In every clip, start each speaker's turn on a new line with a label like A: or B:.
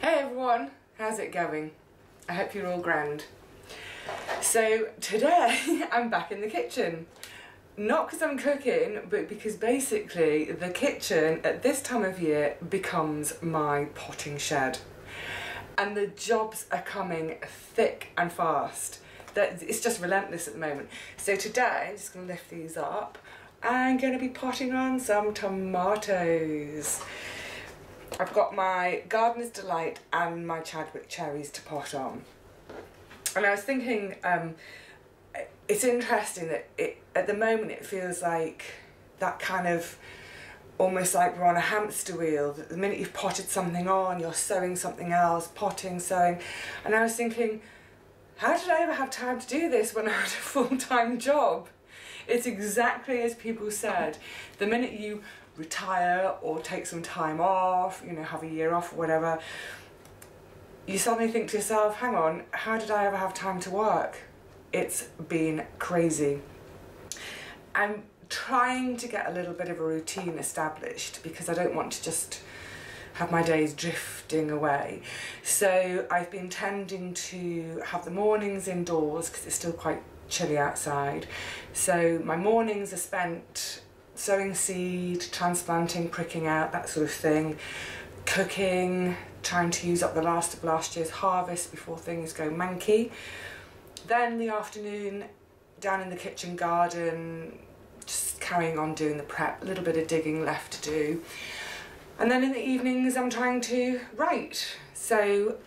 A: Hey everyone, how's it going? I hope you're all grand. So today I'm back in the kitchen. Not because I'm cooking, but because basically the kitchen at this time of year becomes my potting shed. And the jobs are coming thick and fast. It's just relentless at the moment. So today, I'm just going to lift these up. I'm going to be potting on some tomatoes. I've got my Gardener's Delight and my Chadwick cherries to pot on. And I was thinking, it's interesting that at the moment it feels like that kind of, almost like we're on a hamster wheel, that the minute you've potted something on, you're sowing something else, potting, sowing. And I was thinking, how did I ever have time to do this when I had a full-time job? It's exactly as people said. The minute you retire or take some time off, you know, have a year off or whatever, you suddenly think to yourself, hang on, how did I ever have time to work? It's been crazy. I'm trying to get a little bit of a routine established because I don't want to just have my days drifting away. So I've been tending to have the mornings indoors because it's still quite chilly outside. So my mornings are spent sowing seed, transplanting, pricking out, that sort of thing, cooking, trying to use up the last of last year's harvest before things go manky. Then the afternoon down in the kitchen garden, just carrying on doing the prep, a little bit of digging left to do. And then in the evenings I'm trying to write. So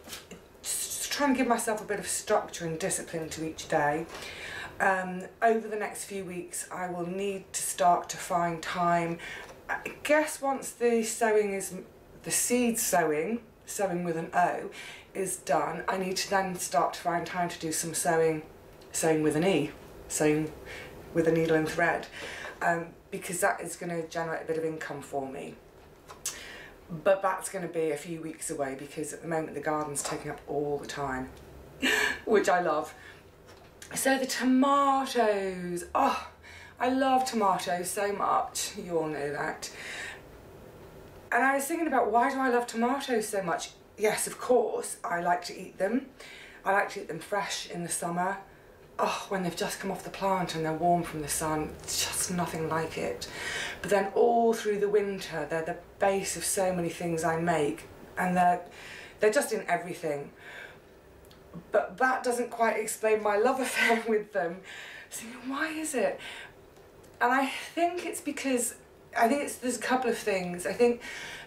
A: just trying to give myself a bit of structure and discipline to each day. Over the next few weeks I will need to start to find time. I guess once the sowing is, the seed sowing with an O, is done, I need to then start to find time to do some sewing with an E, sewing with a needle and thread, because that is going to generate a bit of income for me. But that's going to be a few weeks away because at the moment the garden's taking up all the time, which I love. So the tomatoes, oh, I love tomatoes so much, you all know that. And I was thinking about, why do I love tomatoes so much? Yes, of course, I like to eat them. I like to eat them fresh in the summer. Oh, when they've just come off the plant and they're warm from the sun, it's just nothing like it. But then all through the winter, they're the base of so many things I make, and they're just in everything. But that doesn't quite explain my love affair with them. So why is it? And I think it's because, there's a couple of things. I think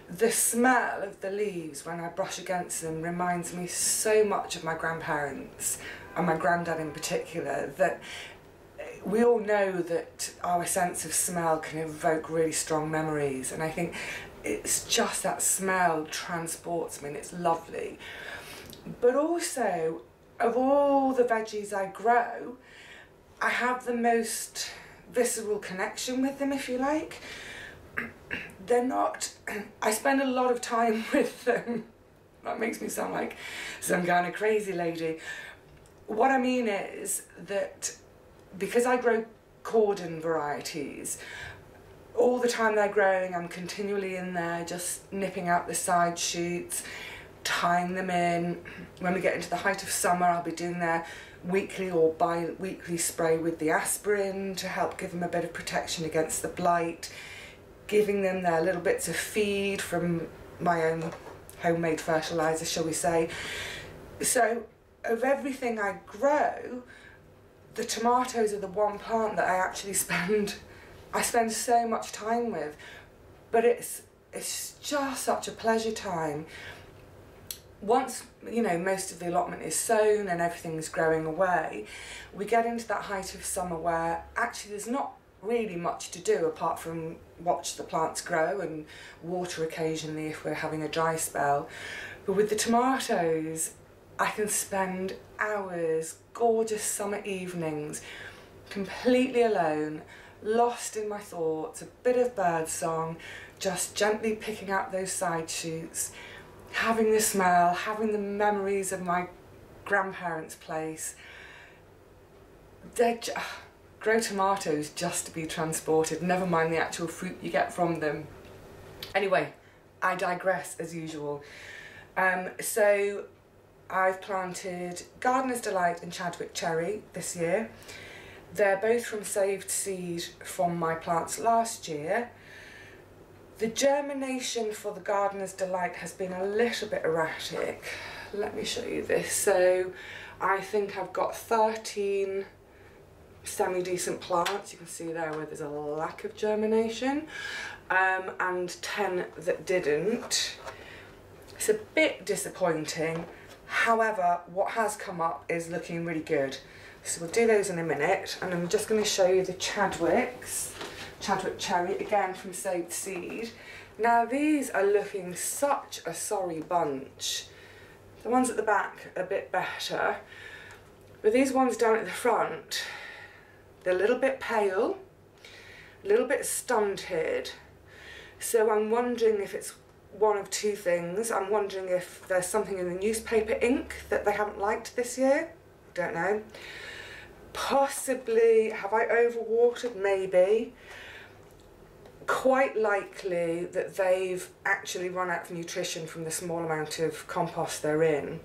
A: the smell of the leaves when I brush against them reminds me so much of my grandparents, and my granddad in particular, that we all know that our sense of smell can evoke really strong memories, and I think it's just that smell transports me and it's lovely. But also, of all the veggies I grow, I have the most visceral connection with them, if you like. They're not, I spend a lot of time with them. That makes me sound like some kind of crazy lady. What I mean is that because I grow cordon varieties, all the time they're growing, I'm continually in there just nipping out the side shoots, tying them in. When we get into the height of summer, I'll be doing their weekly or bi-weekly spray with the aspirin to help give them a bit of protection against the blight, giving them their little bits of feed from my own homemade fertiliser, shall we say. So of everything I grow, the tomatoes are the one plant that I actually spend so much time with. But it's just such a pleasure time. Once, you know, most of the allotment is sown and everything's growing away, we get into that height of summer where actually there's not really much to do apart from watch the plants grow and water occasionally if we're having a dry spell. But with the tomatoes, I can spend hours, gorgeous summer evenings, completely alone, lost in my thoughts, a bit of bird song, just gently picking out those side shoots, having the smell, having the memories of my grandparents' place. Grow tomatoes just to be transported, never mind the actual fruit you get from them. Anyway, I digress as usual. So I've planted Gardener's Delight and Chadwick Cherry this year. They're both from saved seed from my plants last year. The germination for the Gardener's Delight has been a little bit erratic. Let me show you this. So I think I've got 13 semi-decent plants. You can see there where there's a lack of germination, and 10 that didn't. It's a bit disappointing. However, what has come up is looking really good. So we'll do those in a minute, and I'm just going to show you the Chadwick Cherry, again from saved seed. Now these are looking such a sorry bunch. The ones at the back are a bit better, but these ones down at the front, they're a little bit pale, a little bit stunted. So I'm wondering if it's one of two things. I'm wondering if there's something in the newspaper ink that they haven't liked this year. Don't know. Possibly, have I overwatered? Maybe. Quite likely that they've actually run out of nutrition from the small amount of compost they're in.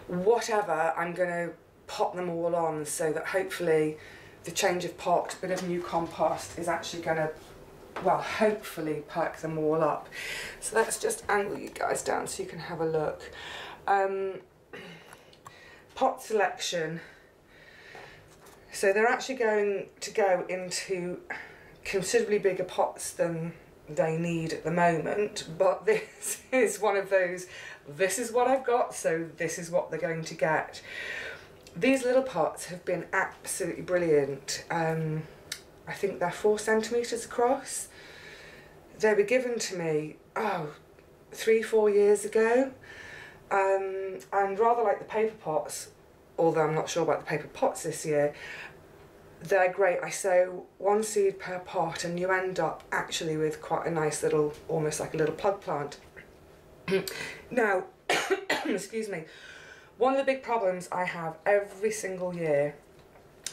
A: Whatever, I'm going to pot them all on so that hopefully the change of pot, bit of new compost is actually going to, well, hopefully perk them all up. So let's just angle you guys down so you can have a look. Pot selection. So they're actually going to go into considerably bigger pots than they need at the moment, but this is one of those, this is what I've got, so this is what they're going to get. These little pots have been absolutely brilliant. I think they're 4 centimetres across. They were given to me, 3-4 years ago, and rather like the paper pots, although I'm not sure about the paper pots this year, they're great. I sow 1 seed per pot and you end up actually with quite a nice little, almost like a little plug plant. Now, excuse me, one of the big problems I have every single year,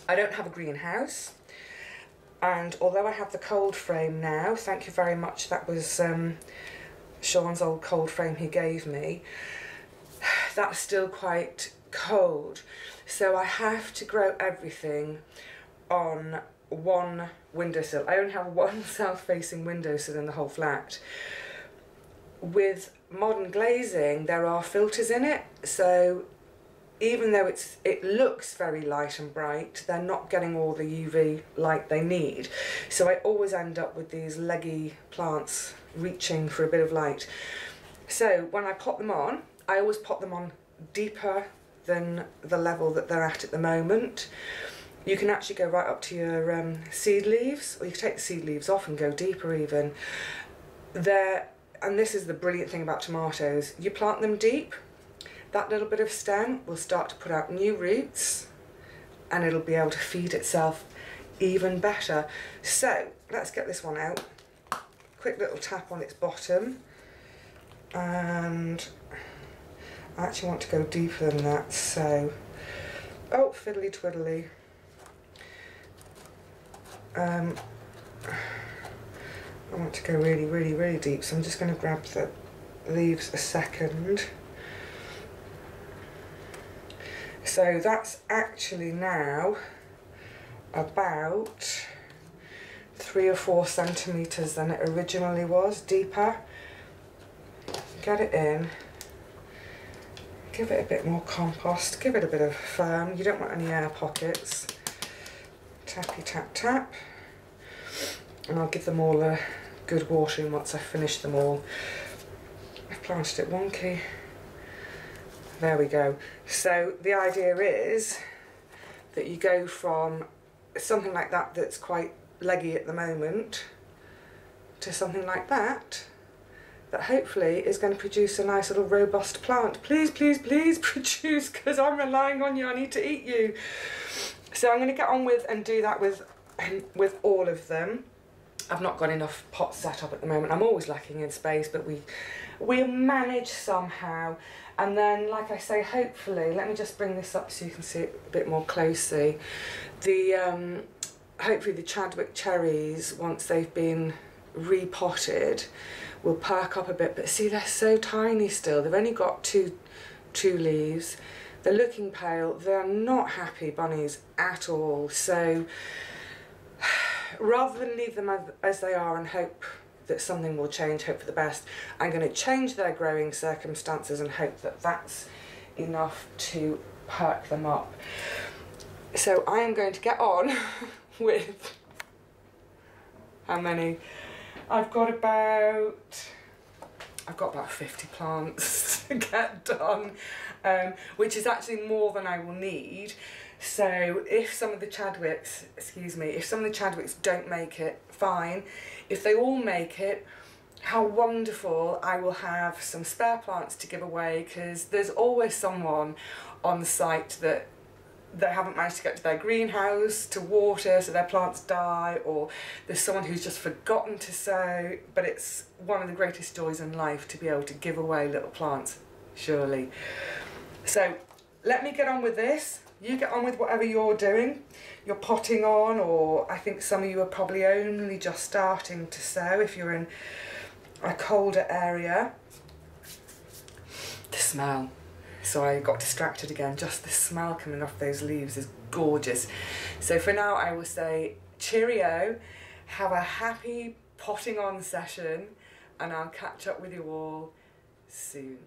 A: I don't have a greenhouse, and although I have the cold frame now, thank you very much, that was Sean's old cold frame he gave me, that's still quite cold, so I have to grow everything on one windowsill. I only have one south-facing windowsill in the whole flat. With modern glazing, there are filters in it, so even though it looks very light and bright, they're not getting all the UV light they need. So I always end up with these leggy plants reaching for a bit of light. So when I pot them on, I always pot them on deeper than the level that they're at the moment. You can actually go right up to your seed leaves, or you can take the seed leaves off and go deeper even. And this is the brilliant thing about tomatoes, you plant them deep, that little bit of stem will start to put out new roots and it'll be able to feed itself even better. So let's get this one out. Quick little tap on its bottom, and I actually want to go deeper than that, so, oh, fiddly twiddly. I want to go really, really, really deep, so I'm just going to grab the leaves a second. So that's actually now about 3 or 4 centimetres than it originally was, deeper. Get it in, give it a bit more compost, give it a bit of firm, you don't want any air pockets. Tappy tap tap, and I'll give them all a good watering once I've finished them all. I've planted it wonky. There we go. So the idea is that you go from something like that that's quite leggy at the moment to something like that that hopefully is going to produce a nice little robust plant. Please, please, please produce, because I'm relying on you, I need to eat you. So I'm going to get on with and do that with all of them. I've not got enough pots set up at the moment. I'm always lacking in space, but we'll manage somehow. And then, like I say, hopefully, let me just bring this up so you can see it a bit more closely. Hopefully the Chadwick cherries, once they've been repotted will perk up a bit, but see, they're so tiny still. They've only got two leaves. They're looking pale. They're not happy bunnies at all. So rather than leave them as they are and hope that something will change, hope for the best, I'm going to change their growing circumstances and hope that that's enough to perk them up. So I am going to get on with, how many? I've got about 50 plants to get done, which is actually more than I will need. So if some of the Chadwicks, if some of the Chadwicks don't make it, fine. If they all make it, how wonderful. I will have some spare plants to give away, because there's always someone on the site that they haven't managed to get to their greenhouse to water, so their plants die, or there's someone who's just forgotten to sow. But it's one of the greatest joys in life to be able to give away little plants, surely. So let me get on with this. You get on with whatever you're doing. You're potting on, or I think some of you are probably only just starting to sow if you're in a colder area. The smell. So I got distracted again. Just the smell coming off those leaves is gorgeous. So for now I will say cheerio, have a happy potting on session, and I'll catch up with you all soon.